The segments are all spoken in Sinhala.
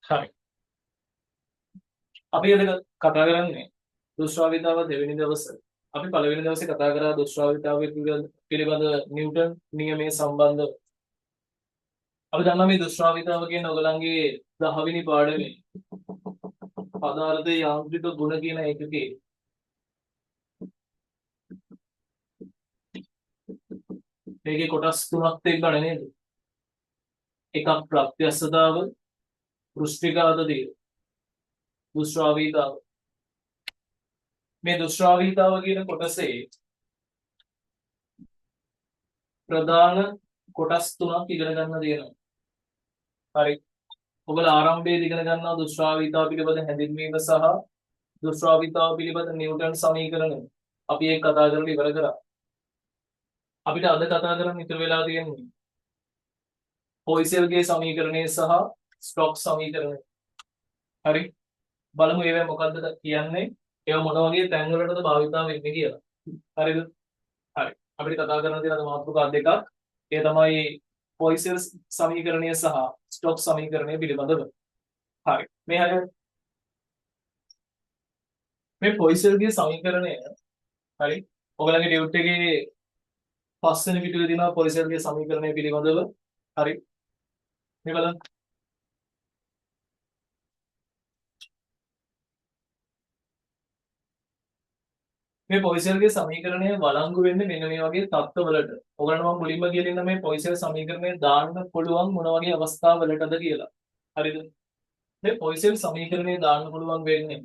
හරි. අපි අද කතා කරන්නේ දුෂ්ටාවිතාව දෙවෙනි දවසේ. අපි පළවෙනි දවසේ කතා කරා දුෂ්ටාවිතාව පිළිබඳ නිව්ටන් නියමයේ සම්බන්ධව. අපි දන්නවා මේ දුෂ්ටාවිතාව කියන ඔයගලන්ගේ 10 වෙනි පාඩමේ පදාර්ථ යාන්ත්‍රික ගුණ කියන එකකේ මේකේ කොටස් තුනක් තිබ්බනේ නේද? එකක් ප්‍රත්‍යස්සතාව, පෘෂ්ඨිකාදතිය, දුෂ්ටාවිතාව. මේ දුෂ්ටාවිතාව කියන කොටසේ ප්‍රධාන කොටස් තුනක් ඉගෙන ගන්න තියෙනවා. හරි. ඔබලා ආරම්භයේදී ඉගෙන ගන්නවා දුෂ්ටාවිතාව පිළිබඳ හැඳින්වීම සහ දුෂ්ටාවිතාව පිළිබඳ නිව්ටන් සමීකරණය. අපි ඒක කතා කරලා ඉවර කරා. අපිට අද කතා කරන්න ඉතුරු වෙලා තියෙන්නේ පොයිසෙල්ගේ සමීකරණය සහ ස්ටොක්ස් සමීකරණය. හරි. බලමු ඒවා මොකද්ද කියන්නේ? ඒවා මොන වගේ තැන් වලටද භාවිතා වෙන්නේ කියලා. හරිද? හරි. අපිට කතා කරන්න තියෙන මාතෘකා දෙකක්. ඒ තමයි පොයිසෙල් සමීකරණය සහ ස්ටොක්ස් සමීකරණය පිළිබඳව. හරි. මේ පොයිසෙල්ගේ සමීකරණය හරි. ඔයගලගේ ඩියුට් එකේ පස්වෙනි පිටුවේ තියෙනවා පොයිසෙල්ගේ සමීකරණය පිළිබඳව. හරි. මේ බලන්න. මේ පොයිසෙල්ගේ සමීකරණය වළංගු වෙන්නේ මෙන්න මේ වගේ තත්ත්වවලට. ඔයගලන්ට මම මුලින්ම කියලා ඉන්න මේ පොයිසෙල් සමීකරණය දාන්න පුළුවන් මොන වගේ අවස්ථාවලටද කියලා. හරිද? මේ පොයිසෙල් සමීකරණය දාන්න පුළුවන් වෙන්නේ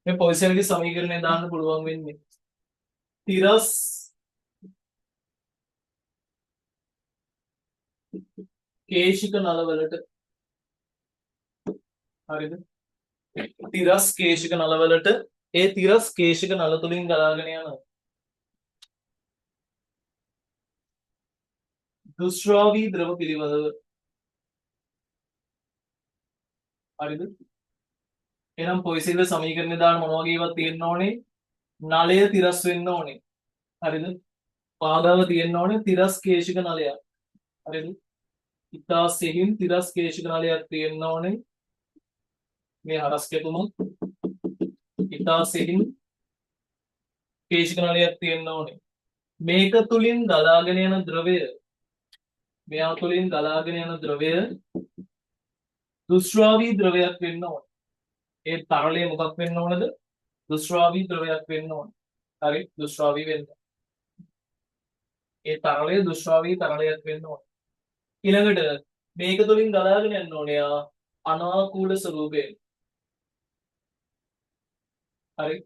මේ පොයිසෙල්ගේ සමීකරණය දාන්න පුළුවන් වෙන්නේ තිරස් කේශික නලවලට. හරිද? තිරස් කේශික නලවලට ඒ තිරස් කේශික නල තුලින් ගලාගෙන යන දුෂ්‍රාවී ද්‍රව පිළිබඳව. හරිද? එහෙනම් පොයිසෙල්ගේ සමීකරණය දාන්න මොන වගේ ඒවා තියෙන්න ඕනේ? නලය තිරස් වෙන්න ඕනේ. හරිද? පාදාව තියෙන්න ඕනේ තිරස් කේශික නලයක්. හරිද? ඉතා සිහින් තිරස් කේශික නලයක් තියෙන්න ඕනේ. මේ හරස් කැපුමක් ඉතා සිහින් කේශික නලයක් තියෙන්න ඕනේ. මේක තුලින් ගලාගෙන යන ද්‍රවය මෙයා තුලින් ගලාගෙන යන ද්‍රවය දුෂ්‍රාවී ද්‍රවයක් වෙන්න ඕනේ. ඒ තරලය මොකක් වෙන්න ඕනද? දුෂ්‍රාවී ද්‍රවයක් වෙන්න ඕනේ. හරි දුෂ්‍රාවී වෙන්න. ඒ තරලය දුෂ්‍රාවී තරලයක් වෙන්න ඕනේ. ඊළඟට මේක තුලින් ගලාගෙන යන්න ඕනේ අනාකූල ස්වරූපයෙන්. හරි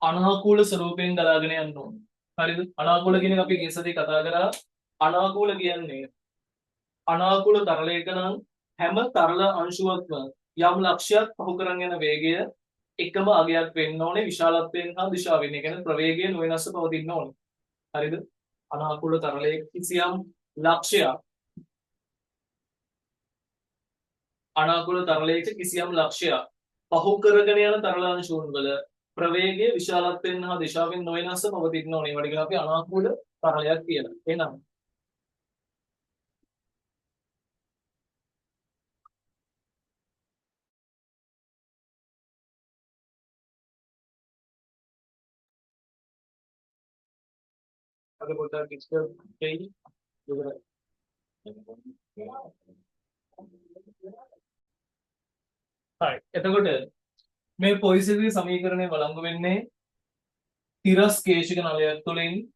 අනාකූල ස්වරූපයෙන් ගලාගෙන යන්න ඕනේ. හරිද? අනාකූල කියන එක අපි ඉස්සෙල්ලා කතා කරා. අනාකූල කියන්නේ අනාකූල තරලයක නම් හැම තරල අංශුවක්ම යම් ලක්ෂයක් පහු කරන් යන වේගය එකම අගයක් වෙන්න ඕනේ විශාලත්වයෙන් හා දිශාවෙන්. ඒ කියන්නේ ප්‍රවේගය නොවෙනස්ව පවතින්න ඕනේ. හරිද? අනාකූල තරලයක කිසියම් ලක්ෂයක් අනාකූල තරලයක කිසියම් ලක්ෂයක් පහු කරගෙන යන තරල අංශුන් වල ප්‍රවේගය විශාලත්වයෙන් හා දිශාවෙන් නොවෙනස්ව පවතින්න ඕනේ. ඒවට කියනවා අපි අනාකූල තරලයක් කියලා. එහෙනම් අද පොඩ්ඩක් ඉස්සර දෙයි ඉවරයි. හරි. එතකොට මේ පොයිසෙල්ගේ සමීකරණය වළංගු වෙන්නේ තිරස් කේශික නලයක් තුළින්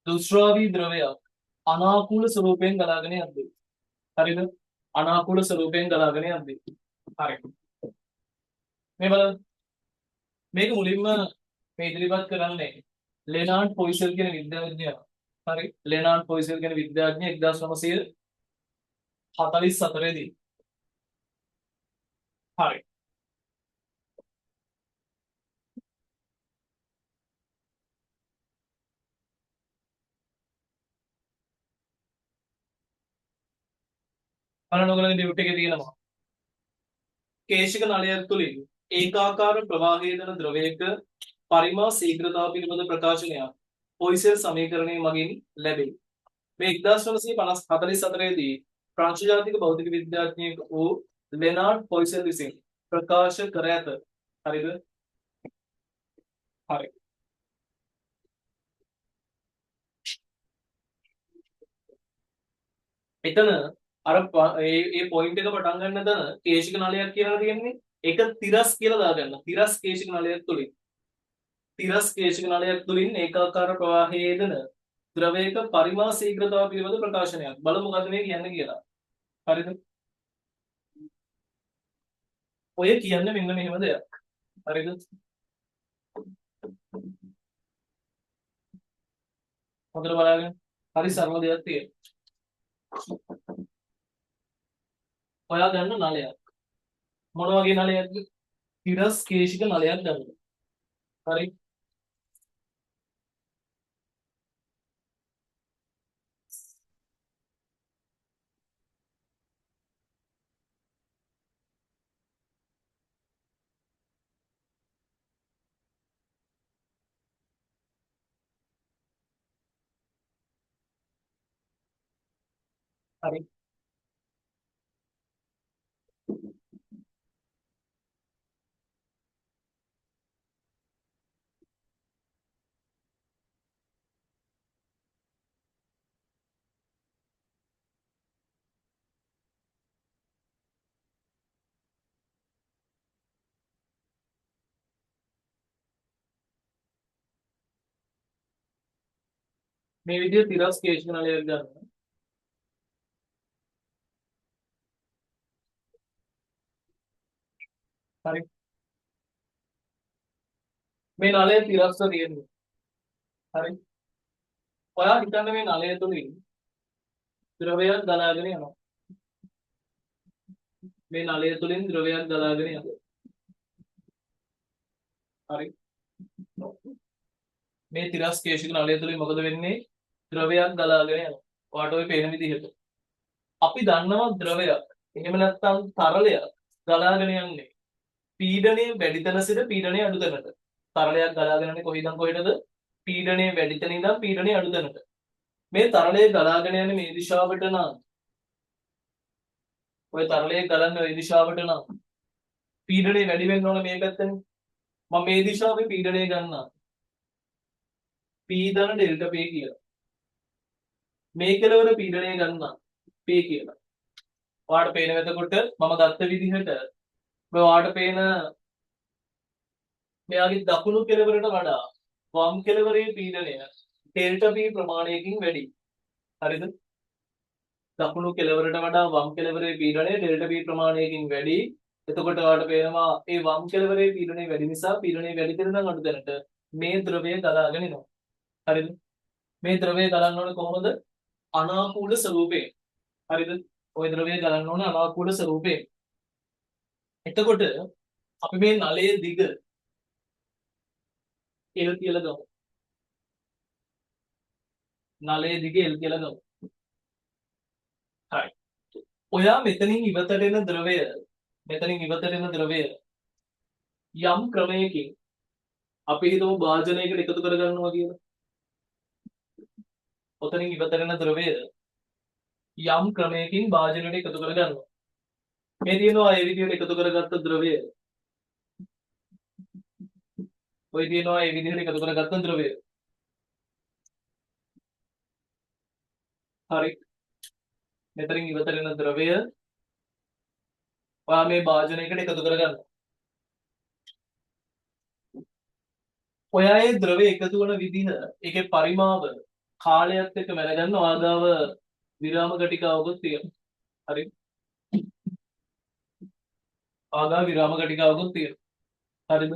දුෂ්‍රාවී ද්‍රවයක් අනාකූල ස්වරූපයෙන් ගලාගෙන යද්දී. හරිද? අනාකූල ස්වරූපයෙන් ගලාගෙන යද්දී. හරි. මේ බලන්න. මේක මුලින්ම මේ ඉදිරිපත් කරන්නේ ලෙනාඩ් පොයිසෙල් කියන විද්‍යාඥයා. හරි. ලෙනාඩ් පොයිසෙල් කියන විද්‍යාඥයා 1944 දී. හරි. බලන්න ඔයගොල්ලෝගේ ඩියුට් එකේ තියෙනවා. කේශික නලයක් තුලින් ඒකාකාර ප්‍රවාහයේ යන ද්‍රවයක පරිමා ශීඝ්‍රතාව පිළිබඳ ප්‍රකාශනයක් පොයිසෙල් සමීකරණය මගින් ලැබේ. මේ 1944 දී ප්‍රංශ ජාතික භෞතික විද්‍යාඥයෙකු වූ ලෙනාඩ් පොයිසෙල් විසින් ප්‍රකාශ කර ඇත. හරිද? හරි. එතන අර ඒ පොයින්ට් එක පටන් ගන්න තැන කේශික නලයක් කියලා තියෙන්නේ. ඒක තිරස් කියලා දාගන්න. තිරස් කේශික නලයක් තුලින් තිරස් කේශික නලයක් තුලින් ඒකාකාර ප්‍රවාහයේ යෙදෙන ද්‍රවයක පරිමා ශීඝ්‍රතාව පිළිබඳ ප්‍රකාශනයක්. බලමු මොකද මේ කියන්නේ කියලා. හරිද? ඔය කියන්නේ මෙන්න මෙහෙම දෙයක්. හරිද? හොඳට බලන්න. හරි සරල දෙයක් තියෙනවා. ඔයා ගන්න නලයක්. මොන වගේ නලයක්ද? තිරස් කේශික නලයක් ගන්න. හරි. හරි. මේ විදිහට තිරස් කේශික නලයක් ගන්න. හරි. මේ නලය තිරස්ව තියෙන්නේ. හරි. ඔයා හිතන්න මේ නලය තුලින් ද්‍රවයක් ගලාගෙන යනවා. මේ නලය තුලින් ද්‍රවයක් ගලාගෙන යනවා. හරි. මේ තිරස් කේශික නලය තුලින් මොකද වෙන්නේ? ද්‍රවයක් ගලාගෙන යනවා. ඔයාට ඔය පේන විදිහට. අපි දන්නවා ද්‍රවයක්. එහෙම නැත්නම් තරලයක් ගලාගෙන යන්නේ. පීඩනය වැඩි තැන සිට පීඩනය අඩු තැනට. තරලයක් ගලාගෙන යන්නේ කොහේ ඉඳන් කොහෙටද? පීඩනය වැඩි තැන ඉඳන් පීඩනය අඩු තැනට. මේ තරලය ගලාගෙන යන්නේ මේ දිශාවට නම් ඔය තරලය ගලන්නේ ওই දිශාවට නම් පීඩනය වැඩි වෙන්න ඕන මේ පැත්තනේ. මම මේ දිශාවේ පීඩනය ගන්නවා. P දන ඩෙල්ටා P කියලා. මේ කෙලවර පීඩනය ගන්නවා. P කියලා. ඔයාලට පේන වෙතකොට මම ගත්ත විදිහට ඔයාලට පේන මෙයාගේ දකුණු කෙළවරට වඩා වම් කෙළවරේ පීඩනය ඩෙල්ටා P ප්‍රමාණයකින් වැඩි. හරිද? දකුණු කෙළවරට වඩා වම් කෙළවරේ පීඩනය ඩෙල්ටා P ප්‍රමාණයකින් වැඩි. එතකොට ඔයාලට පේනවා ඒ වම් කෙළවරේ පීඩනය වැඩි නිසා පීඩනය වැඩි දෙන නම් අඩු දැනට මේ ද්‍රවය ගලාගෙන එනවා. හරිද? මේ ද්‍රවය ගලන්න ඕනේ කොහොමද? අනාකූල ස්වරූපයෙන්. හරිද? ওই ද්‍රවය ගලන්න ඕනේ අනාකූල ස්වරූපයෙන්. එතකොට අපි මේ නලයේ දිග L කියලා ගමු. නලයේ දිග L කියලා ගමු. හරි. ඔයා මෙතනින් ඉවතට එන ද්‍රවය යම් ක්‍රමයකින් අපි හිතමු භාජනයකට එකතු කරගන්නවා කියලා. ඔතනින් ඉවතට එන ද්‍රවය යම් ක්‍රමයකින් භාජනයට එකතු කරගන්නවා. මේ තියෙනවා ඒ විදිහට එකතු කරගත්ත ද්‍රවය. ඔය තියෙනවා ඒ විදිහට එකතු කරගත්ත ද්‍රවය. හරි. මෙතනින් ඉවතට එන ද්‍රවය ඔයා මේ භාජනයකට එකතු කරගන්න. ඔයා ඒ ද්‍රවය එකතු වන විදිහ, ඒකේ පරිමාව කාලයත් එක්ක මැනගන්න ආගාව විරාම ගටිකාවකුත් තියෙනවා. හරි. ආගාව විරාම ගටිකාවකුත් තියෙනවා. හරිද?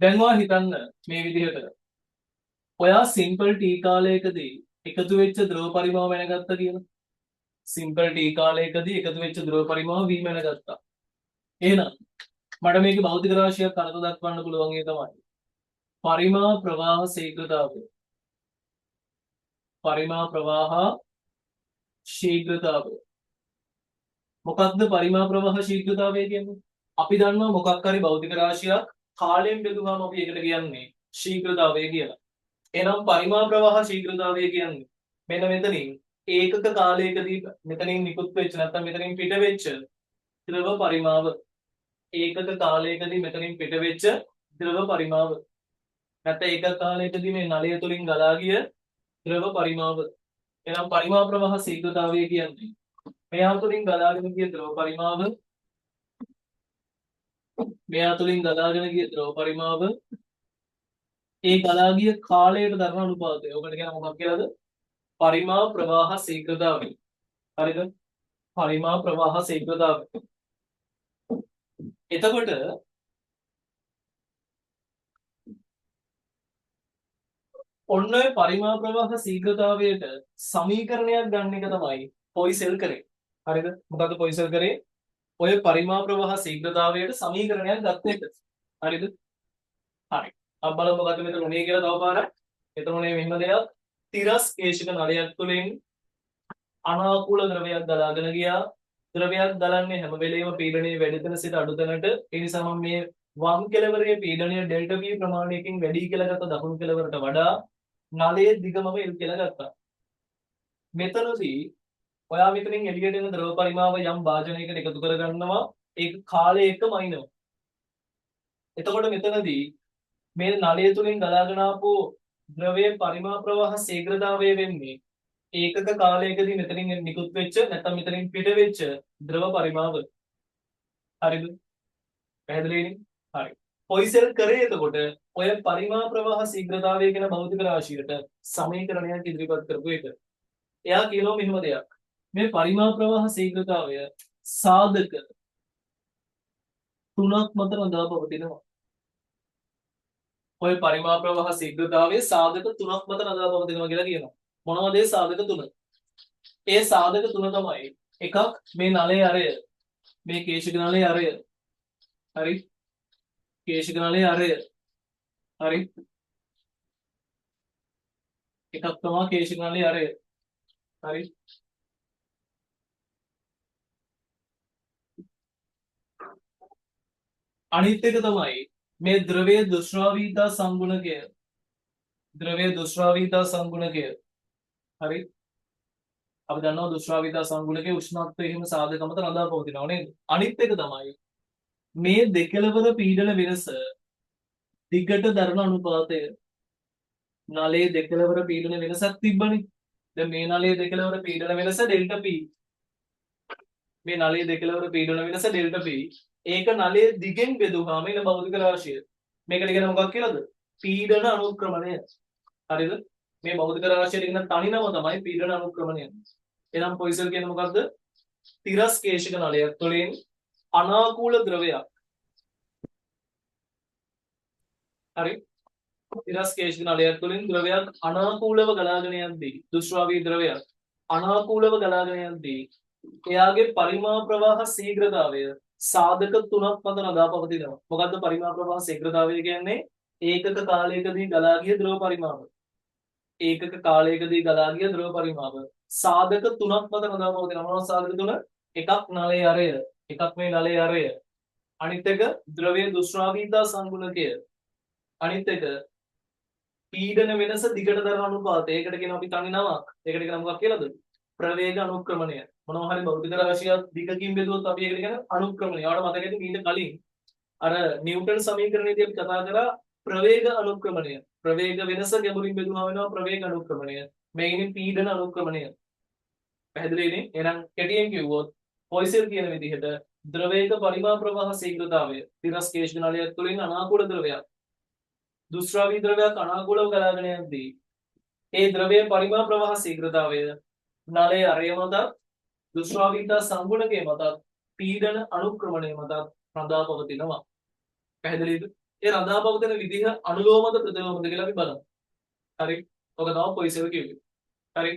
දැන් ඔයා හිතන්න මේ විදිහට. ඔයා සිම්පල් T කාලයකදී එකතු වෙච්ච ද්‍රව පරිමාව මැනගත්තා කියලා. සිම්පල් T කාලයකදී එකතු වෙච්ච ද්‍රව පරිමාව V මැනගත්තා. එහෙනම් මට මේකේ භෞතික රාශියක් අර්ථ දක්වන්න පුළුවන් ඒ තමයි. පරිමා ප්‍රවාහ ශීඝ්‍රතාවය. පරිමා ප්‍රවාහ ශීඝ්‍රතාවය. මොකක්ද පරිමා ප්‍රවාහ ශීඝ්‍රතාවය කියන්නේ? අපි දන්නවා මොකක් හරි භෞතික රාශියක් කාලයෙන් බෙදුවාම අපි ඒකට කියන්නේ ශීඝ්‍රතාවය කියලා. එහෙනම් පරිමා ප්‍රවාහ ශීඝ්‍රතාවය කියන්නේ මෙන්න මෙතනින් ඒකක කාලයකදී මෙතනින් නිකුත් වෙච්ච නැත්නම් මෙතනින් පිට වෙච්ච ද්‍රව පරිමාව ඒකක කාලයකදී මෙතනින් පිට වෙච්ච ද්‍රව පරිමාව නැත්නම් ඒකක කාලයකදී මේ නලය තුලින් ගලා ගිය ද්‍රව පරිමාව. එහෙනම් පරිමා ප්‍රවාහ ශීඝ්‍රතාවය කියන්නේ මෙහා තුලින් ගලාගෙන ගිය ද්‍රව පරිමාව මෙහා තුලින් ගලාගෙන ගිය ද්‍රව පරිමාව ඒ ගලා ගිය කාලයට දරන අනුපාතය. ඔකට කියන මොකක්ද කියලාද? පරිමා ප්‍රවාහ ශීඝ්‍රතාවය. හරිද? පරිමා ප්‍රවාහ ශීඝ්‍රතාවය. එතකොට ඔන්න ඔය පරිමා ප්‍රවාහ ශීඝ්‍රතාවයට සමීකරණයක් ගන්න එක තමයි පොයිසෙල් කරේ. හරිද? මොකද්ද පොයිසෙල් කරේ? ඔය පරිමා ප්‍රවාහ ශීඝ්‍රතාවයට සමීකරණයක් ගත්ත එක. හරිද? හරි. අපි බලමු මොකද්ද මෙතන උනේ කියලා තව පාරක්. මෙතන උනේ මෙහෙම දෙයක්. තිරස් කේශික නලයක් තුළින් අනාකූල ද්‍රවයක් ගලාගෙන ගියා. ද්‍රවයක් ගලන්නේ හැම වෙලේම පීඩනයේ වැඩි තැන සිට අඩු තැනට. ඒ නිසා මම මේ වම් කෙළවරේ පීඩනය ඩෙල්ටා V ප්‍රමාණයකින් වැඩි කියලා ගත්ත දකුණු කෙළවරට වඩා නලයේ දිගමම L කියලා ගත්තා. මෙතනදී ඔයා මෙතනින් එළියට එන ද්‍රව පරිමාව යම් භාජනයකට එකතු කරගන්නවා. ඒක කාලය එකම අයිනවා. එතකොට මෙතනදී මේ නලය තුලින් ගලාගෙන ආපු ද්‍රවයේ පරිමා ප්‍රවාහ ශීඝ්‍රතාවය වෙන්නේ ඒකක කාලයකදී මෙතනින් නිකුත් වෙච්ච නැත්නම් මෙතනින් පිට වෙච්ච ද්‍රව පරිමාව. හරිද? පැහැදිලිනේ? හරි. පොයිසෙල් කරේ එතකොට ඔය පරිමා ප්‍රවාහ ශීඝ්‍රතාවය කියන භෞතික රාශියට සමීකරණයක් ඉදිරිපත් කරපු එක. එයා කියනවා මෙහෙම දෙයක්. මේ පරිමා ප්‍රවාහ ශීඝ්‍රතාවය සාධක තුනක් මත රඳා පවතිනවා. ඔය පරිමා ප්‍රවාහ ශීඝ්‍රතාවයේ සාධක තුනක් මත රඳා පවතිනවා කියලා කියනවා. මොනවද ඒ සාධක තුන? ඒ සාධක තුන තමයි එකක් මේ නලයේ අරය මේ කේශික නලයේ අරය. හරි? කේශික නලයේ අරය. හරි? එකක් තමයි කේශික නලයේ අරය. හරි? අනිත් එක තමයි මේ ද්‍රවයේ දුෂ්‍රාවීතා සංගුණකය. ද්‍රවයේ දුෂ්‍රාවීතා සංගුණකය. හරි? අපි දන්නවා දුෂ්‍රාවීතා සංගුණකයේ උෂ්ණත්වය හිම සාධක මත රඳා පවතිනවා නේද? අනිත් එක තමයි මේ දෙකලවර පීඩන වෙනස දිගට දරන අනුපාතය. නලයේ දෙකලවර පීඩන වෙනසක් තිබ්බනේ. දැන් මේ නලයේ දෙකලවර පීඩන වෙනස ඩෙල්ටා P. මේ නලයේ දෙකලවර පීඩන වෙනස ඩෙල්ටා P. ඒක නලයේ දිගෙන් බෙදුවාම එන භෞතික රාශිය. මේකට කියන මොකක් කියලාද? පීඩන අනුක්‍රමණය. හරිද? මේ භෞතික රාශියට කියන තනි නම තමයි පීඩන අනුක්‍රමණය. එහෙනම් පොයිසල් කියන්නේ මොකක්ද? තිරස් කේශික නලයක් තුළින් අනාකූල ද්‍රවයක්. හරි? තිරස් කේශික නලයක් තුළින් ද්‍රවයක් අනාකූලව ගලාගෙන යද්දී දුෂ්‍රාවී ද්‍රවයක් අනාකූලව ගලාගෙන යද්දී එයාගේ පරිමා ප්‍රවාහ ශීඝ්‍රතාවය සාධක තුනක් මත රඳා පවතිනවා. මොකද්ද පරිමා ප්‍රවාහ ශීඝ්‍රතාවය කියන්නේ? ඒකක කාලයකදී ගලා ගිය ද්‍රව පරිමාව. ඒකක කාලයකදී ගලා ගිය ද්‍රව පරිමාව සාධක තුනක් මත රඳා පවතිනවා. මොනවද සාධක තුන? එකක් නලයේ අරය, එකක් මේ නලයේ අරය. අනිත් එක ද්‍රවයේ දුෂ්‍රාවීතා සංගුණකය. අනිත් එක පීඩන වෙනස දිගට දරන අනුපාතය. ඒකට කියනවා අපි තනි නමක්. ඒකට කියන මොකක් කියලාද? ප්‍රවේග අනුක්‍රමණය. මොනවා හරි භෞතික රාශියක් දිගකින් බෙදුවොත් අපි ඒකට කියන අනුක්‍රමණය. ඔයාලට මතකයි ඊට කලින් අර නිව්ටන් සමීකරණයේදී අපි කතා කරා ප්‍රවේග අනුක්‍රමණය. ප්‍රවේග වෙනස ගැඹුරින් බෙදුවා වෙනවා ප්‍රවේග අනුක්‍රමණය. මේකෙන් පීඩන අනුක්‍රමණය. පැහැදිලිනේ? එහෙනම් කෙටියෙන් කිව්වොත් පොයිසෙල් කියන විදිහට ද්‍රවයක පරිමා ප්‍රවාහ ශීඝ්‍රතාවය තිරස් කේශික නලයක් තුළින් අනාකූල ද්‍රවයක් දුෂ්‍රාවී ද්‍රවයක් අනාකූලව ගලාගෙන යද්දී ඒ ද්‍රවයේ පරිමා ප්‍රවාහ ශීඝ්‍රතාවය නලයේ අරය මත දුෂ්‍රාවීතා සංගුණකයේ මත පීඩන අනුක්‍රමණය මත රඳා පවතිනවා. පැහැදිලිද? ඒ රඳා පවතින විදිහ අනුලෝමද ප්‍රතිලෝමද කියලා අපි බලමු. හරි? ඔක තමයි පොයිසෙල් කිව්වේ. හරි?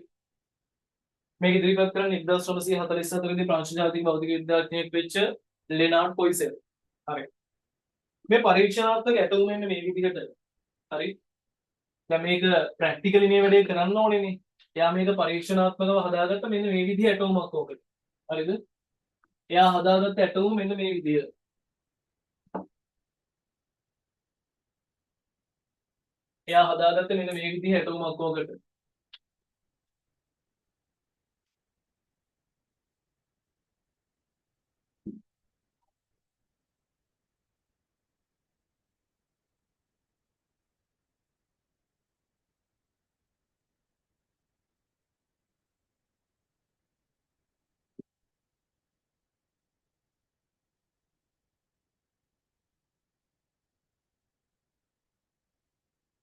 මේක ඉදිරිපත් කරන 1944 දී ප්‍රංශ ජාතික භෞතික විද්‍යාඥයෙක් වෙච්ච ලෙනාඩ් පොයිසෙල්. හරි. මේ පරීක්ෂණාත්මක ඇටෝම් වෙන්නේ මේ විදිහට. හරි? දැන් මේක ප්‍රැක්ටිකලි මේ වැඩේ කරන්න ඕනේනේ. එයා මේක පරීක්ෂණාත්මකව හදාගත්ත මෙන්න මේ විදිහ ඇටෝමක් ඕකට. හරිද? එයා හදාගත්ත ඇටෝම මෙන්න මේ විදියට. එයා හදාගත්තේ මෙන්න මේ විදිහේ ඇටෝමක් ඔකට.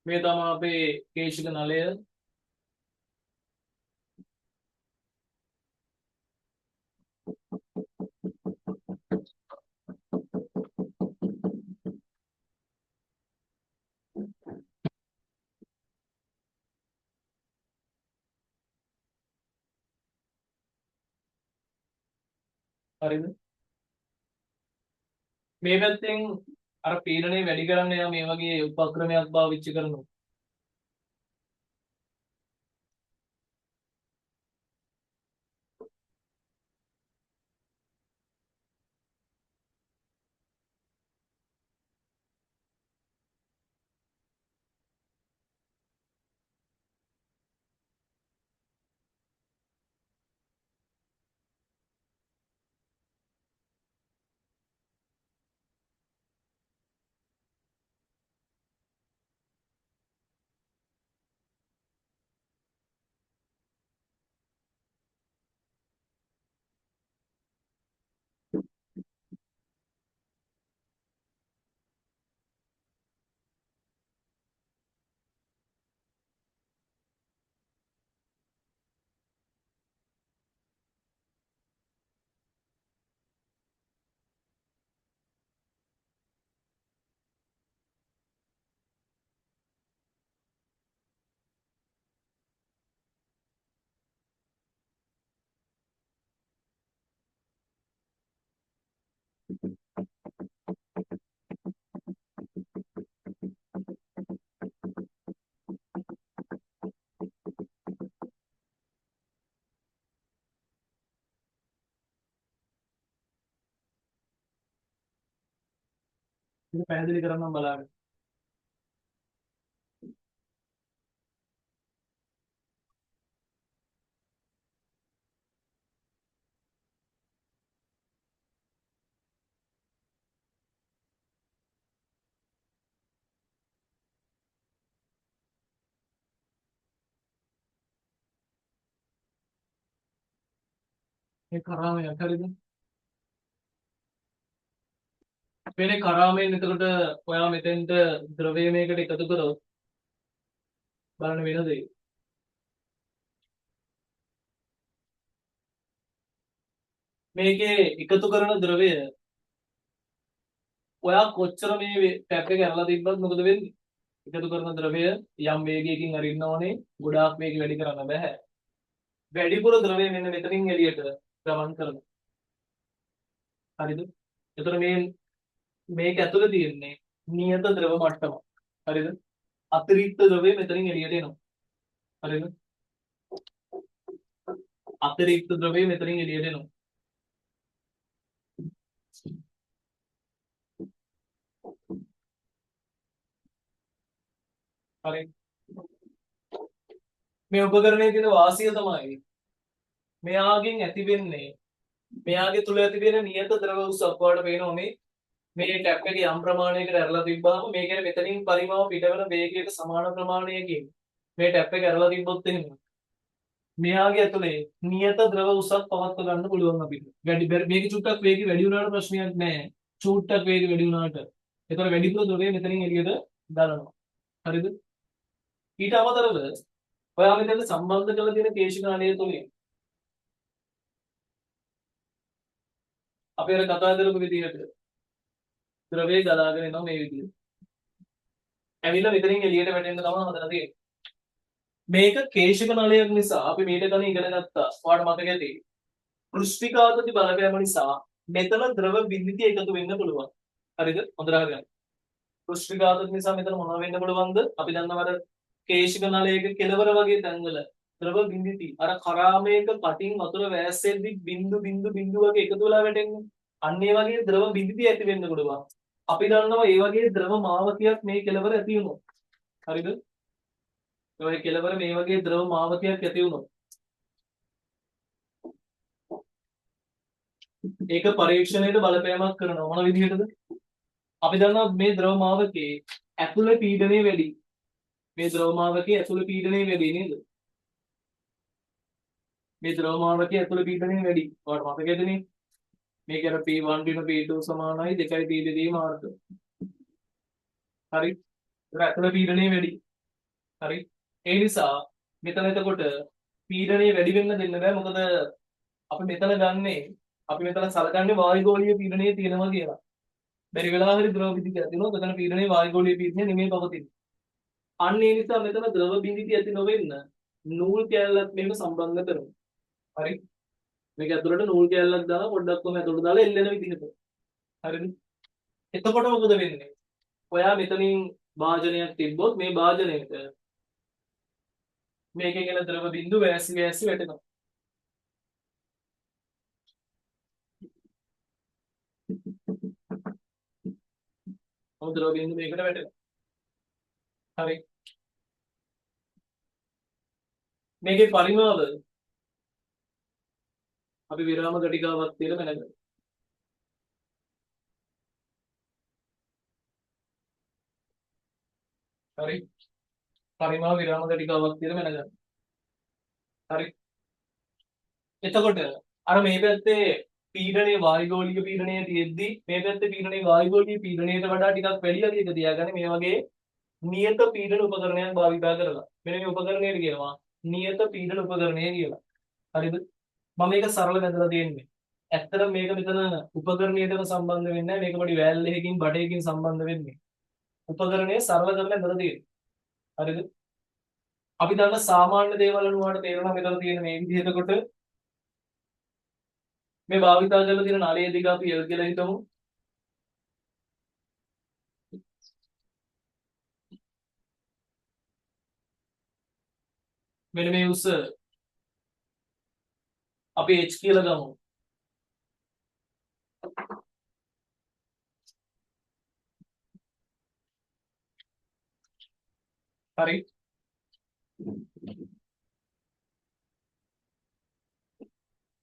මේ තමයි අපේ කේශික නලය. හරිද? මේ පැත්තෙන් අර පීඩනය වැඩි කරන්න එයා මේ වගේ උපක්‍රමයක් පාවිච්චි කරනවා. මේක පැහැදිලි කරන්නම් බලන්න. මේ කරාමයක් හරිද? මේ කරාමෙන් එතකොට ඔයා මෙතෙන්ට ද්‍රවය මේකට එකතු කරොත් බලන්න වෙන දේ. මේකේ එකතු කරන ද්‍රවය ඔයා කොච්චර මේ ටැප් එක ඇරලා තිබ්බත් මොකද වෙන්නේ? එකතු කරන ද්‍රවය යම් වේගයකින් අරින්න ඕනේ. ගොඩාක් වේගය වැඩි කරන්න බෑ. වැඩිපුර ද්‍රවය මෙන්න මෙතනින් එළියට ගමන් කරනවා. හරිද? එතකොට මේක ඇතුලේ තියෙන්නේ නියත ද්‍රව මට්ටම. හරිද? අතිරික්ත ද්‍රවය මෙතනින් එළියට එනවා. හරිද? අතිරික්ත ද්‍රවය මෙතනින් එළියට එනවා. හරි. මේ උපකරණයේ තියෙන වාසිය තමයි මෙයාගෙන් ඇති වෙන්නේ මෙයාගේ තුල ඇති වෙන නියත ද්‍රව උසක් වලට පේනවා මේ ටැප් එක යම් ප්‍රමාණයකට ඇරලා තිබ්බාම මේකේ මෙතනින් පරිමාව පිටවන වේගයට සමාන ප්‍රමාණයකින් මේ ටැප් එක ඇරලා තිබ්බොත් එහෙම මෙයාගේ ඇතුලේ නියත ද්‍රව උසක් පවත්ව ගන්න පුළුවන් අපිට. මේක චුට්ටක් වේගය වැඩි වුණාට ප්‍රශ්නයක් නැහැ. චුට්ටක් වේගය වැඩි වුණාට. ඒතර වැඩිපුර ද්‍රවය මෙතනින් එළියට ගලනවා. හරිද? ඊට අමතරව ඔයා මෙතන සම්බන්ධ කරලා තියෙන කේශිකාණය තුලින් අපි අර කතා කරපු විදිහට ද්‍රවය ගලාගෙන එනවා මේ විදිහට. ඇවිල්ලා මෙතනින් එළියට වැටෙන්න තමයි හදලා තියෙන්නේ. මේක කේශික නලයක් නිසා අපි මීට කලින් ඉගෙන ගත්තා. ඔයාලට මතක ඇති. පෘෂ්ඨිකාගති බලපෑම නිසා මෙතන ද්‍රව බිඳිති එකතු වෙන්න පුළුවන්. හරිද? හොඳට අහගන්න. පෘෂ්ඨිකාගති නිසා මෙතන මොනව වෙන්න පුළුවන්ද? අපි දන්නවද කේශික නලයක කෙලවර වගේ තැන්වල ද්‍රව බිඳිති. අර කරාමයක පටින් වතුර වැස්සෙද්දි බින්දු බින්දු බින්දු වගේ එකතු වෙලා වැටෙන්නේ. අන්න ඒ වගේ ද්‍රව බිඳිති ඇති වෙන්න පුළුවන්. අපි දන්නවා ඒ වගේ ද්‍රව මාවතයක් මේ කෙලවර ඇති වුණොත්. හරිද? ඔය කෙලවර මේ වගේ ද්‍රව මාවතයක් ඇති වුණොත් ඒක පරීක්ෂණයට බලපෑමක් කරනවා මොන විදිහටද? අපි දන්නවා මේ ද්‍රව මාවකයේ ඇතුළේ පීඩනය වැඩි. මේ ද්‍රව මාවකයේ ඇතුළේ පීඩනය වැඩි නේද? මේ ද්‍රව මාවකයේ ඇතුළේ පීඩනය වැඩි. ඔයාලට මතකයිදනේ? මේක අර P1 P2 සමානයි 2යි P2 මාර්ග. හරි? ඒක ඇතුළේ පීඩනය වැඩි. හරි? ඒ නිසා මෙතන එතකොට පීඩනය වැඩි වෙන්න දෙන්න බෑ. මොකද අපි මෙතන ගන්නේ අපි මෙතන සලකන්නේ වායුගෝලීය පීඩනය තියෙනවා කියලා. බැරි වෙලාව හරි ද්‍රව බිඳිති ඇති වෙනවා. එතන පීඩනයේ වායුගෝලීය පීඩනය නෙමෙයි පවතින්නේ. අන්න ඒ නිසා මෙතන ද්‍රව බිඳිති ඇති නොවෙන්න නූල් කෑල්ලක් මෙහෙම සම්බන්ධ කරනවා. හරි? මේක ඇතුළට නූල් කෑල්ලක් දාලා පොඩ්ඩක් කොහම ඇතුළට දාලා එල්ලෙන විදිහට. හරිද? එතකොට මොකද වෙන්නේ? ඔයා මෙතනින් භාජනයක් තිබ්බොත් මේ භාජනයට මේකේ එන ද්‍රව බිඳු වැසි වැසි වැටෙනවා. ඔව් ද්‍රව බිඳු මේකට වැටෙනවා. හරි. මේකේ පරිමාව අපි විරාම ගටිකාවක් තියලා මැනගමු. හරි. පරිමාව විරාම ගටිකාවක් තියලා මැනගමු. හරි. එතකොට අර මේ පැත්තේ පීඩනයේ වායුගෝලීය පීඩනය තියෙද්දි මේ පැත්තේ පීඩනයේ වායුගෝලීය පීඩනයට වඩා ටිකක් වැඩි අධික තියාගන්න මේ වගේ නියත පීඩන උපකරණයක් භාවිතා කරලා. මෙන්න මේ උපකරණයට කියනවා නියත පීඩන උපකරණය කියලා. හරිද? මම මේක සරල බඳලා තියෙන්නේ. ඇත්තටම මේක මෙතන උපකරණයටම සම්බන්ධ වෙන්නේ නැහැ. මේක පොඩි වෑල් එකකින් බඩේකින් සම්බන්ධ වෙන්නේ. උපකරණය සරල කරලා බඳලා තියෙන්නේ. හරිද? අපි දන්න සාමාන්‍ය දේවල් වලට තේරෙනවා මෙතන තියෙන මේ විදිහට කොට මේ භාවිතා කරලා තියෙන නලයේ දිග අපි L කියලා හිතමු. මෙන්න මේ උස අපි H කියලා ගමු. හරි.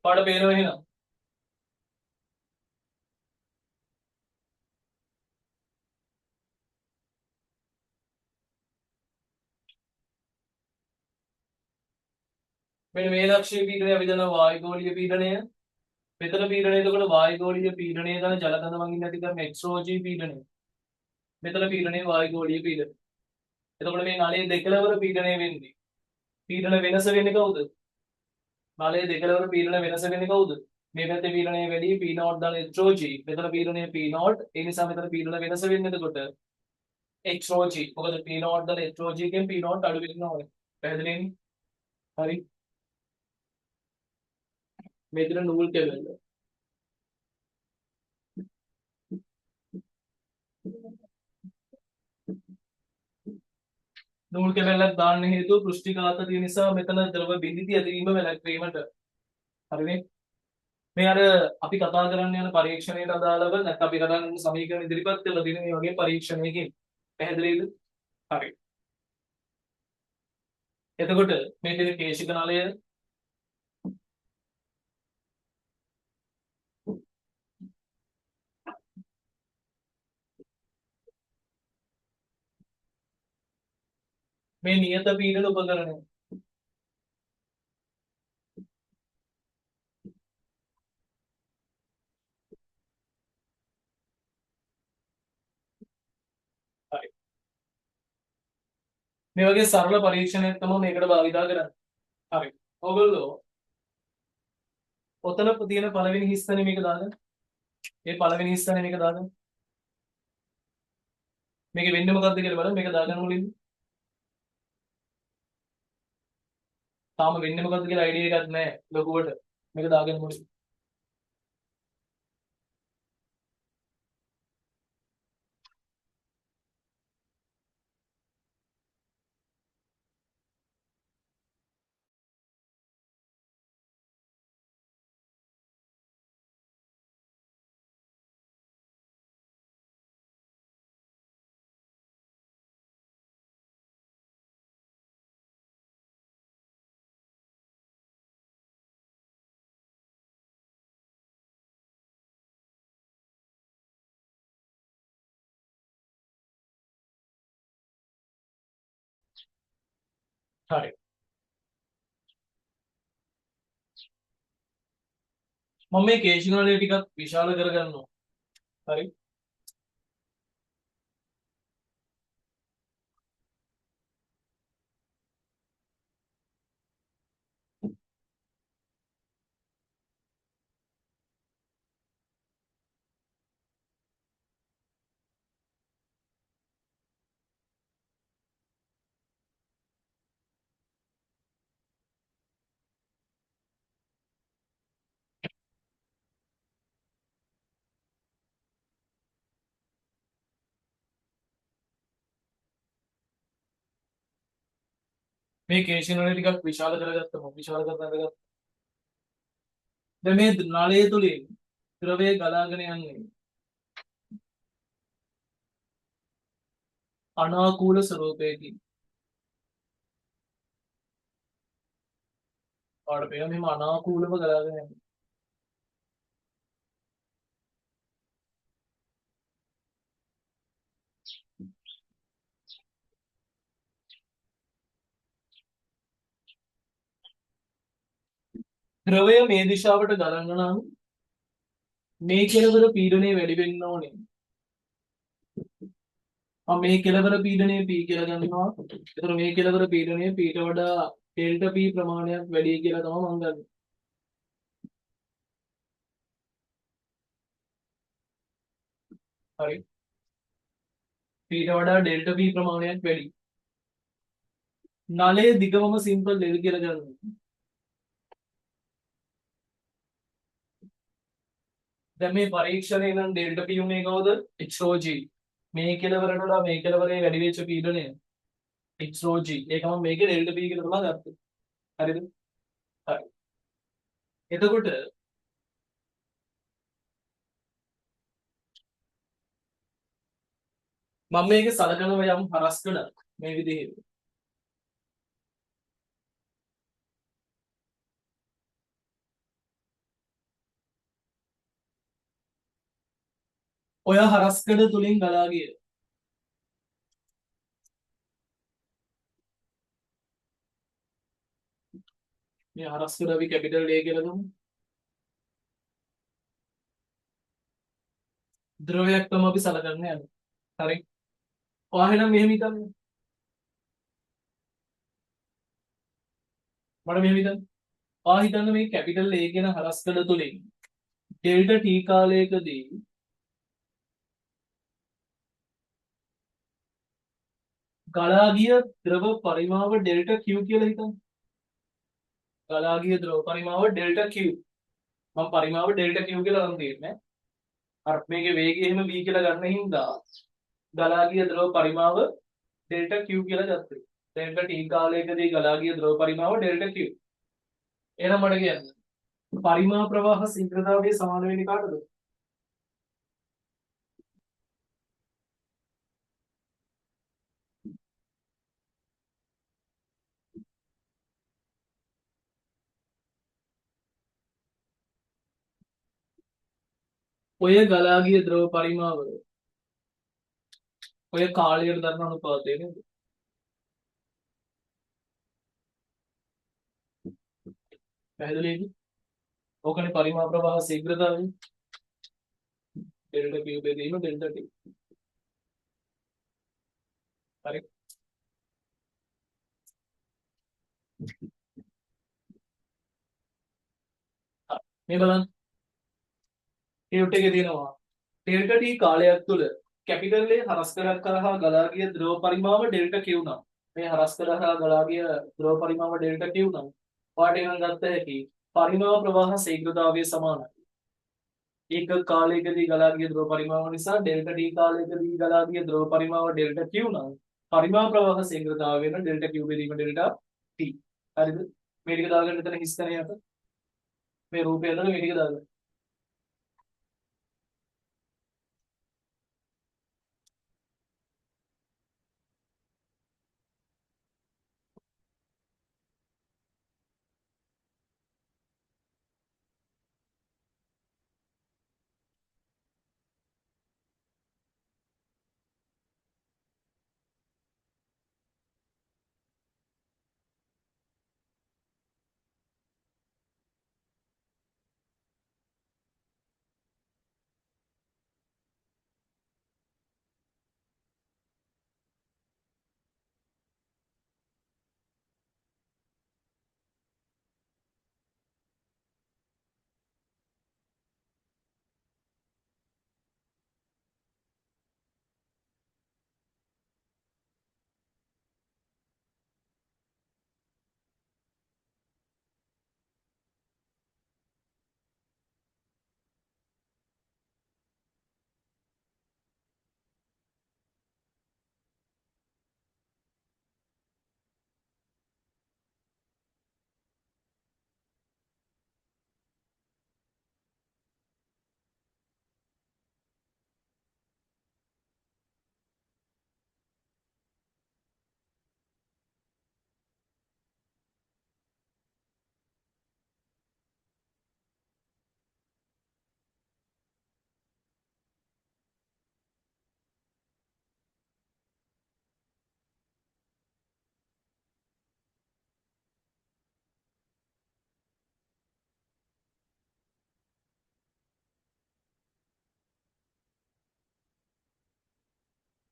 පාඩ පේනවා එහෙනම්. මෙන්න මේ ලක්ෂ්‍ය පීඩනය අපි දන්නවා වායුගෝලීය පීඩනය. මෙතන පීඩනය එතකොට වායුගෝලීය පීඩනය දන ජල කඳ වලින් ඇති කරන එක්ස්ට්‍රෝජී පීඩනය. මෙතන පීඩනය වායුගෝලීය පීඩනය. එතකොට මේ නලයේ දෙකලවර පීඩනය වෙන්නේ. පීඩන වෙනස වෙන්නේ කවුද? නලයේ දෙකලවර පීඩන වෙනස වෙන්නේ කවුද? මේ පැත්තේ පීඩනය වැඩි P0 දාන එක්ස්ට්‍රෝජී. මෙතන පීඩනය P0. ඒ නිසා මෙතන පීඩන වෙනස වෙන්නේ එතකොට එක්ස්ට්‍රෝජී. මොකද P0 දාන එක්ස්ට්‍රෝජී එකෙන් P0 අඩු වෙන්න ඕනේ. පැහැදිලිනේ? හරි. මෙතන නූල් කැබල්ල. නූල් කැබල්ලක් දාන්න හේතුව පෘෂ්ටිඝාත තියෙන නිසා මෙතන ද්‍රව බිඳිති ඇතිවීම වැළැක්වීමට. හරිනේ? මේ අර අපි කතා කරන්න යන පරීක්ෂණයට අදාළව නැත්නම් අපි කතා කරන සමීකරණ ඉදිරිපත් කරලා තියෙන මේ වගේ පරීක්ෂණයකින් පැහැදිලිද? හරි. එතකොට මේ තියෙන කේශික නලය මේ නියත පීඩන උපකරණය. හරි. මේ වගේ සරල පරීක්ෂණයක් තමයි මේකට භාවිතා කරන්නේ. හරි. ඔයගොල්ලෝ ඔතන තියෙන පළවෙනි හිස්තැන මේක දාගන්න. මේ පළවෙනි හිස්තැන මේක දාගන්න. මේක වෙන්නේ මොකද්ද කියලා බලන්න මේක දාගන්න මුලින්ම. තාම වෙන්නේ මොකද්ද කියලා අයිඩියා එකක් නැහැ ලොකුවට. මේක දාගන්න මුලින්ම. හරි. මම මේ කේශිනාලය ටිකක් විශාල කරගන්නවා. හරි. මේ කේශිනාලය ටිකක් විශාල කරගත්තම විශාල කරගත්තා. දැන් මේ නලය තුලින් ද්‍රවය ගලාගෙන යන්නේ අනාකූල ස්වරූපයකින්. ඔයාලට පේනවා මෙහෙම අනාකූලව ගලාගෙන යන්නේ. ද්‍රවය මේ දිශාවට ගලන්න නම් මේ කෙලවර පීඩනය වැඩි වෙන්න ඕනේ. මම මේ කෙලවර පීඩනය P කියලා ගන්නවා. ඒතර මේ කෙලවර පීඩනය P ට වඩා ඩෙල්ටා P ප්‍රමාණයක් වැඩි කියලා තමයි මම ගන්නේ. හරි. P ට වඩා ඩෙල්ටා P ප්‍රමාණයක් වැඩි. නලයේ දිගමම සිම්පල් L කියලා ගන්නවා. දැන් මේ පරීක්ෂණේ නම් ඩෙල්ටා P උනේ කවුද? HOG. මේ කෙලවරට වඩා මේ කෙලවරේ වැඩි වෙච්ච පීඩනය HOG. ඒක මම මේකේ ඩෙල්ටා P කියලා තමයි ගත්තේ. හරිද? හරි. එතකොට මම මේකේ සලකනවා යම් හරස්කඩක් මේ විදිහේ. ඔය හරස්කඩ තුලින් ගලා ගිය මේ හරස්කඩ අපි කැපිටල් A කියලා ගමු. ද්‍රවයක් තමයි අපි සලකන්නේ යන්නේ. හරි. ඔයා එහෙනම් මෙහෙම හිතන්න. මට මෙහෙම හිතන්න. ඔයා හිතන්න මේ කැපිටල් A කියන හරස්කඩ තුලින් ඩෙල්ටා T කාලයකදී ගලා ගිය ද්‍රව පරිමාව ඩෙල්ටා Q කියලා හිතන්න. ගලා ගිය ද්‍රව පරිමාව ඩෙල්ටා Q. මම පරිමාව ඩෙල්ටා Q කියලා නම් දෙන්නේ. අර මේකේ වේගය එහෙම v කියලා ගන්න හින්දා ගලා ගිය ද්‍රව පරිමාව ඩෙල්ටා Q කියලා ගත්තා. ඩෙල්ටා T කාලයකදී ගලා ගිය ද්‍රව පරිමාව ඩෙල්ටා Q. එහෙනම් මට කියන්න. පරිමා ප්‍රවාහ ශීඝ්‍රතාවය සමාන වෙන්නේ කාටද? ඔය ගලා ගිය ද්‍රව පරිමාව ඔය කාලයට දරන අනුපාතය නේද? පැහැදිලිද? ඕකනේ පරිමා ප්‍රවාහ ශීඝ්‍රතාවය. ඩෙල්ටා Q බෙදීම ඩෙල්ටා T. හරි. මේ බලන්න. ටියුට් එකේ තියෙනවා ඩෙල්ටා T කාලයක් තුළ කැපිටල් A හරස්කඩක් කරහා ගලා ගිය ද්‍රව පරිමාව ඩෙල්ටා Q නම්. මේ හරස්කඩ හරහා ගලා ගිය ද්‍රව පරිමාව ඩෙල්ටා Q නම්. පාට එකක් ගත්ත හැකි පරිමා ප්‍රවාහ ශීඝ්‍රතාවය සමානයි. එක කාලයකදී ගලා ගිය ද්‍රව පරිමාව නිසා ඩෙල්ටා T කාලයකදී ගලා ගිය ද්‍රව පරිමාව ඩෙල්ටා Q නම් පරිමා ප්‍රවාහ ශීඝ්‍රතාවය වෙන ඩෙල්ටා Q බෙදීම ඩෙල්ටා T. හරිද? මේ ටික දාගන්න එතන හිස්තැනයට මේ රූපය ඇතුළේ මේ ටික දාගන්න.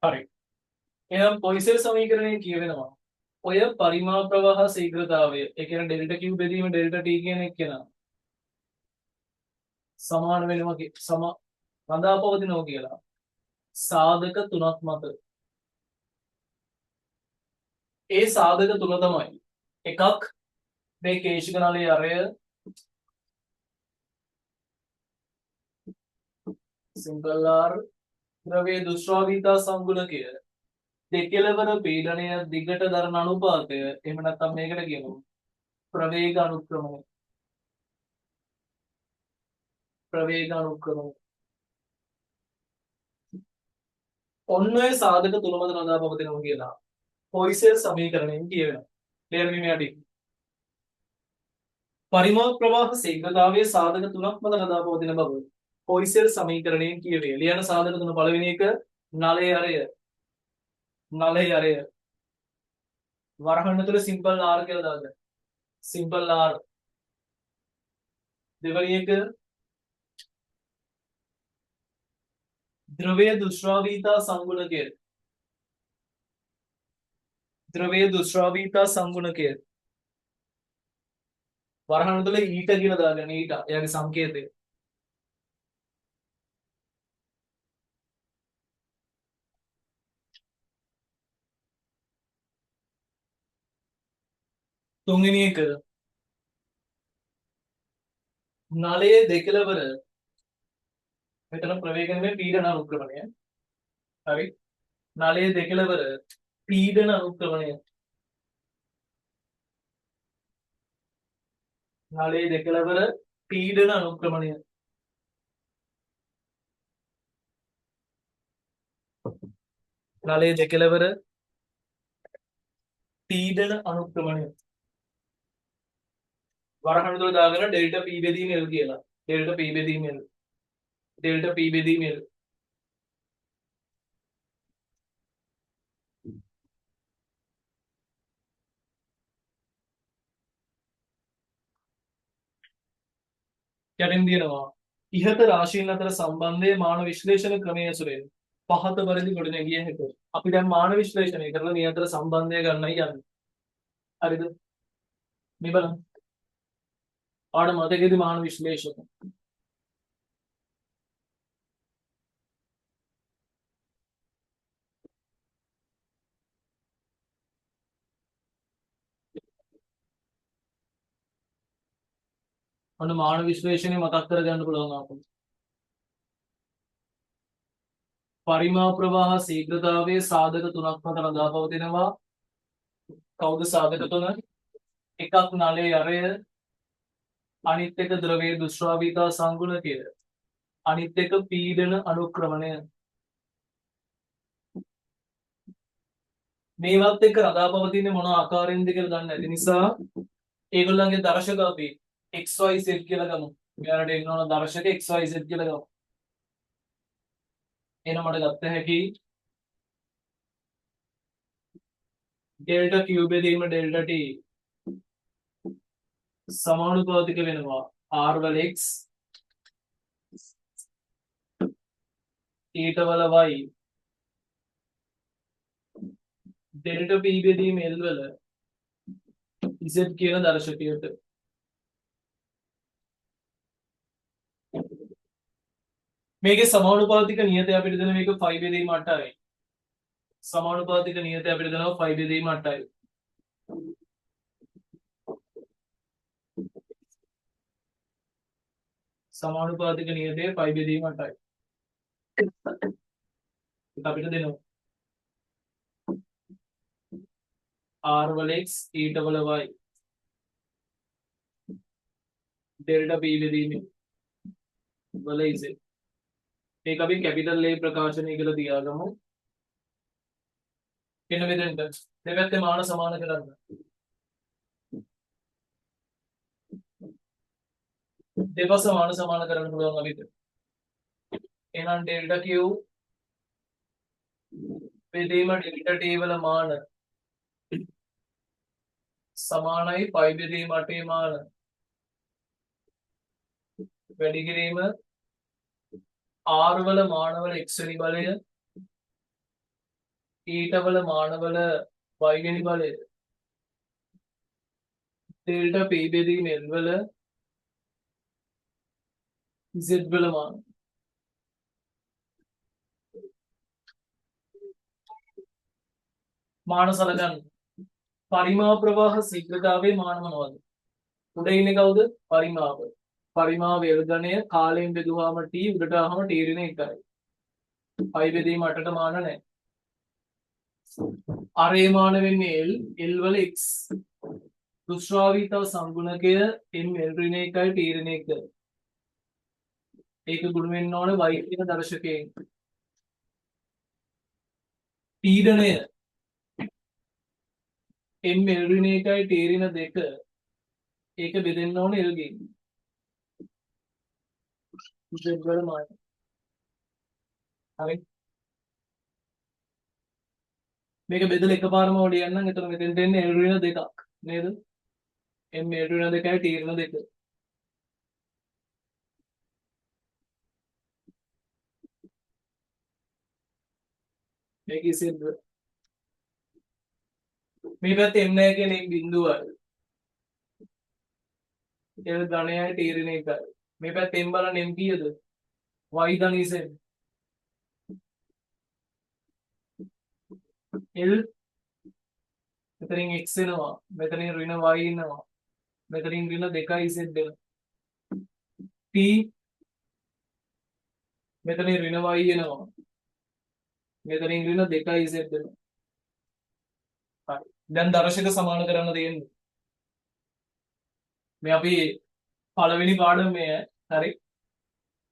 හරි. එහෙනම් පොයිසල් සමීකරණය කියවෙනවා. ඔය පරිමා ප්‍රවාහ ශීඝ්‍රතාවය, ඒ කියන්නේ ඩෙල්ටා Q බෙදීම ඩෙල්ටා T කියන එක කෙනා සමාන වෙනවා රඳා පවතිනවා කියලා. සාධක තුනක් මත. ඒ සාධක තුන තමයි එකක් මේ කේශික නලයේ අරය සිම්පල් R ද්‍රවයේ දුෂ්‍රාවීතා සංගුණකය දෙකලවර පීඩනය දිගට දරන අනුපාතය එහෙම නැත්නම් මේකට කියනවා ප්‍රවේග අනුක්‍රමණය. ප්‍රවේග අනුක්‍රමණය. ඔන්න ඔය සාධක තුන මත රඳා පවතිනවා කියලා පොයිසල් සමීකරණයෙන් කියවෙනවා. ක්ලියර් වීම යටි. පරිමාණ ප්‍රවාහ ශීඝ්‍රතාවයේ සාධක තුනක් මත රඳා පවතින බව පොයිසල් සමීකරණයෙන් කියවේ. ලියන සාධක තුන පළවෙනි එක නලයේ අරය. නලයේ අරය. වරහන් තුළ සිම්පල් R කියලා දාගන්න. Simple R. දෙවෙනි එක ද්‍රවයේ දුෂ්‍රාවීතා සංගුණකය. ද්‍රවයේ දුෂ්‍රාවීතා සංගුණකය. වරහන් තුළ ඊට කියලා දාගන්න. ඊට. එයාගේ සංකේතය. තුන්වෙනි එක නලයේ දෙකලවර මෙතන ප්‍රවේග නෙමෙයි පීඩන අනුක්‍රමණය. හරි. නලයේ දෙකලවර පීඩන අනුක්‍රමණය. නලයේ දෙකලවර පීඩන අනුක්‍රමණය. නලයේ දෙකලවර පීඩන අනුක්‍රමණය. වරහන් තුළ දාගෙන ඩෙල්ටා P බෙදීම L කියලා. ඩෙල්ටා P බෙදීම L. ඩෙල්ටා P බෙදීම L. යටින් දිනනවා. ඉහත රාශීන් අතර සම්බන්ධයේ මාන විශ්ලේෂණ ක්‍රමයේ සුරේ පහත පරිදි ගොඩනැගිය හැකියි. අපි දැන් මාන විශ්ලේෂණය කරලා මේ අතර සම්බන්ධය ගන්නයි යන්නේ. හරිද? මේ බලන්න. ආඩ මතකයේදී මාන විශ්ලේෂක. අන්න මාන විශ්ලේෂණය මතක් කරගන්න පුළුවන් අපිට. පරිමා ප්‍රවාහ ශීඝ්‍රතාවයේ සාධක තුනක් මත රඳා පවතිනවා. කවුද සාධක තුන? එකක් නලයේ අරය, අනිත් එක ද්‍රවයේ දුෂ්‍රාවීතා සංගුණකය, අනිත් එක පීඩන අනුක්‍රමණය. මේවත් එක්ක රඳා පවතින්නේ මොන ආකාරයෙන්ද කියලා දන්නේ නැති නිසා ඒගොල්ලන්ගේ දර්ශක අපි XYZ කියලා ගමු. මෙයාලට එන්න ඕන දර්ශක XYZ කියලා ගමු. එහෙනම් මට ගත්ත හැකි ඩෙල්ටා Q බෙදීම ඩෙල්ටා T සමානුපාතික වෙනවා R වල X ඊට වල Y ඩෙල්ටා P බෙදීම L වල Z කියන දර්ශකයට. මේකේ සමානුපාතික නියතය අපිට දෙන මේක 5 බෙදීම 8යි. සමානුපාතික නියතය අපිට දෙනවා 5 බෙදීම 8යි. සමානුපාතික නියතය 5 බෙදීම 8යි. අපිට දෙනවා R වල X ඊට වල Y ඩෙල්ටා P බෙදීම වල Z. ඒක අපි කැපිටල් A ප්‍රකාශනය කියලා තියාගමු. වෙන විදිහට දෙපැත්තේ මාන සමාන කරන්න. දෙපස මාන සමාන කරන්න පුළුවන් අපිට. එහෙනම් ඩෙල්ටා Q බෙදීම ඩෙල්ටා T වල මාන සමානයි 5 බෙදීම 8 මාන වැඩි කිරීම R වල මානවල x වෙනි බලය ඊටවල මානවල වයිගෙනි බලය ඩෙල්ටා P බෙදීම L වල Z වල මාන සලකන්න පරිමාව ප්‍රවාහ ශීඝ්‍රතාවයේ මාන මොනවද? උඩ ඉන්නේ කවුද? පරිමාව. පරිමාව වේගණය කාලයෙන් බෙදුවාම t උඩට ආවම t ඍණ 1යි. පයි බෙදීම 8ට මාන නැහැ. අරේ මාන වෙන්නේ L, L වල x. දුෂ්ටාවීතව සංගුණකය m L ඍණ 1යි t ඍණ 1. ඒක ගුණ වෙන්න ඕන y කියන දර්ශකයෙන්. පීඩනය m L ඍණ 1යි t ඍණ 2. ඒක බෙදෙන්න ඕන L ගෙන්. Z වල මාන. හරි. මේක බෙදලා එකපාරම ඔලියන්නම්. එතකොට මෙතෙන්ට එන්නේ L ඍණ 2ක් නේද? m L ඍණ 2යි t ඍණ 2. මේක ඉතින් මේ පැත්තේ m නැහැ කියන එක බිඳුවයි. L ධනයයි t ඍණ 1යි. මේ පැත්තේ m බලන්න m කීයද? y ධන z. L මෙතනින් x එනවා. මෙතනින් ඍණ y එනවා. මෙතනින් ඍණ 2යි z එනවා. t මෙතනින් ඍණ y එනවා. මෙතනින් ඍණ 2යි z එනවා. හරි. දැන් දර්ශක සමාන කරන්න තියෙන්නේ. මේ අපි පළවෙනි පාඩමේ හරි.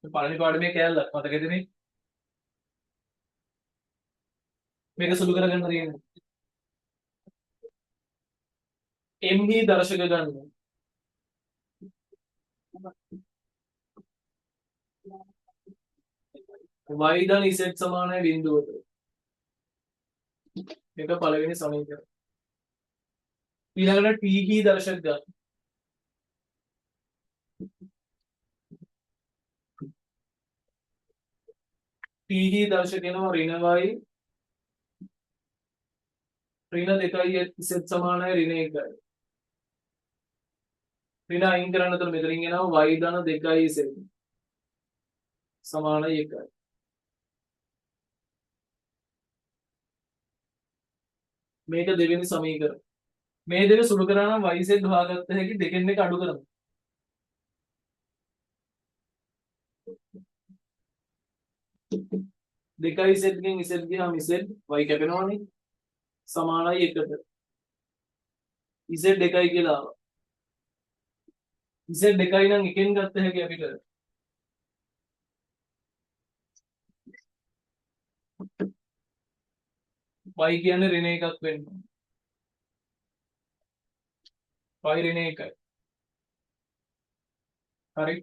පළවෙනි පාඩමේ කෑල්ල මතකද? මේක සුළු කරගන්න තියෙන්නේ. MB දර්ශක ගන්න. y ධන z සමානයි බිඳුවට. මේක පළවෙනි සමීකරණය. ඊළඟට TG දර්ශක ගන්න. TG දර්ශක එනවා ඍණ y ඍණ 2යි z සමානයි ඍණ 1යි. ඍණ අයින් කරන්නතර මෙතනින් එනවා y ධන 2යි z සමානයි 1යි. මේක දෙවෙනි සමීකරණය. මේ දෙක සුළු කරා නම් y z හොයාගත්ත හැකි දෙකෙන් එක අඩු කරමු. දෙකයි z ගෙන් z ගියාම z y කැපෙනවනේ සමානයි 1ට. z 2යි කියලා ආවා. z 2යි නම් එකෙන් ගත්ත හැකි අපිට. y කියන්නේ ඍණ 1ක් වෙන්න. y ඍණ 1යි. හරි.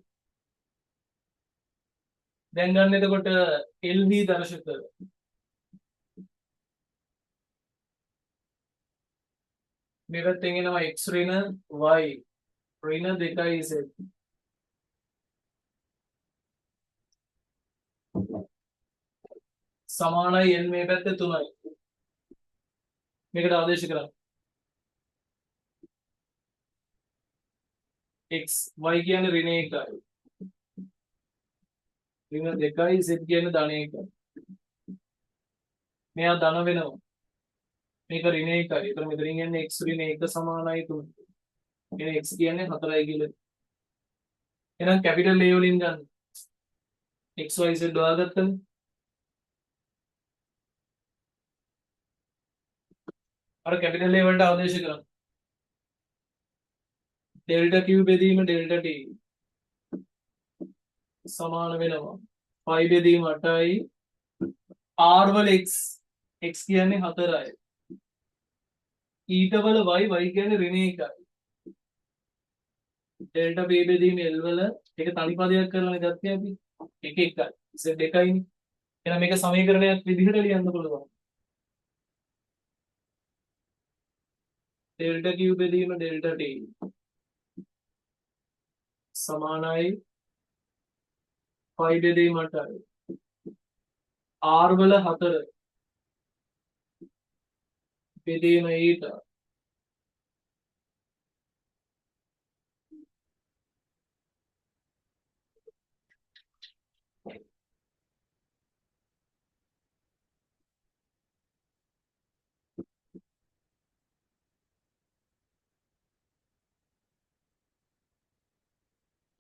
දැන් ගන්න එතකොට LV දර්ශක. මේ පැත්තෙන් එනවා x ඍණ y ඍණ 2යි z. සමානයි L මේ පැත්තේ 3යි. මේකට ආදේශ කරන්න. x y කියන්නේ ඍණ 1යි. ඍණ 2යි z කියන්නේ ධන 1යි. මෙයා ධන වෙනවා. මේක ඍණ 1යි. ඒතර මෙතනින් යන්නේ x ඍණ 1 සමානයි 3. එහෙනම් x කියන්නේ 4යි කියලා. එහෙනම් කැපිටල් A වලින් ගන්න. x y z හොයාගත්තනේ. අර කැපිටල් A වලට ආදේශ කරන්න. ඩෙල්ටා Q බෙදීම ඩෙල්ටා T සමාන වෙනවා. phi බෙදීම 8යි. R වල x කියන්නේ 4යි. ඊට වල y කියන්නේ ඍණ 1යි. ඩෙල්ටා B බෙදීම L වල ඒක තනි පදයක් කරලානේ ගත්තේ අපි. 1 1යි. z 2යිනේ. එහෙනම් මේක සමීකරණයක් විදිහට ලියන්න පුළුවන්. ඩෙල්ටා Q බෙදීම ඩෙල්ටා T සමානයි phi බෙදීම 8යි. R වල 4 බෙදීම ඊට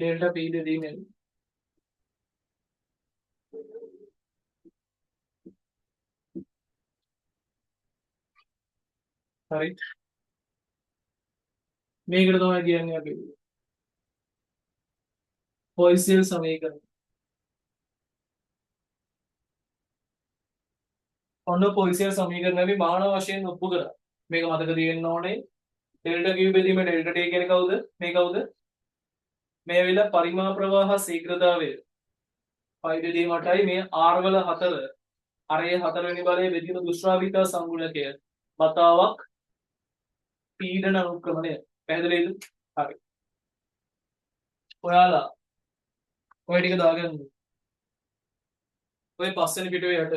ඩෙල්ටා P බෙදීමෙන් හරි මේකට තමයි කියන්නේ අපි පොයිසෙල් සමීකරණ. ඔන්න පොයිසෙල් සමීකරණ අපි මාන වශයෙන් ඔප්පු කරා. මේක මතක තියෙන්න ඕනේ. ඩෙල්ටා Q බෙදීම ඩෙල්ටා T කියන්නේ කවුද? මේ කවුද? මේ වෙලාව පරිමා ප්‍රවාහ ශීඝ්‍රතාවය 5.8යි මේ R වල 4 අරේ 4 වෙනි බලයේ බෙදීම දුෂ්ටාවිතා සංගුණකය වතාවක් පීඩන අනුක්‍රමණය පැහැදිලිද? හරි. ඔයාලා ඔය ටික දාගන්න. ඔය පස්වෙනි පිටුවේ යට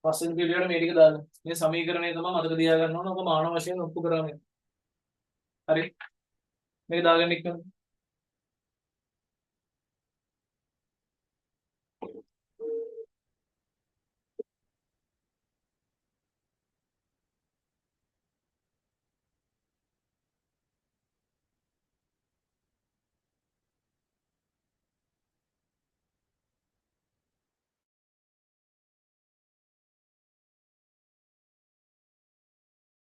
පස්වෙනි පිටුවේ මේ ටික දාන්න. මේ සමීකරණය තමයි මතක තියාගන්න ඕන. ඔක මාන වශයෙන් ඔප්පු කරා මේ. හරි. මේක දාගන්න එක්කම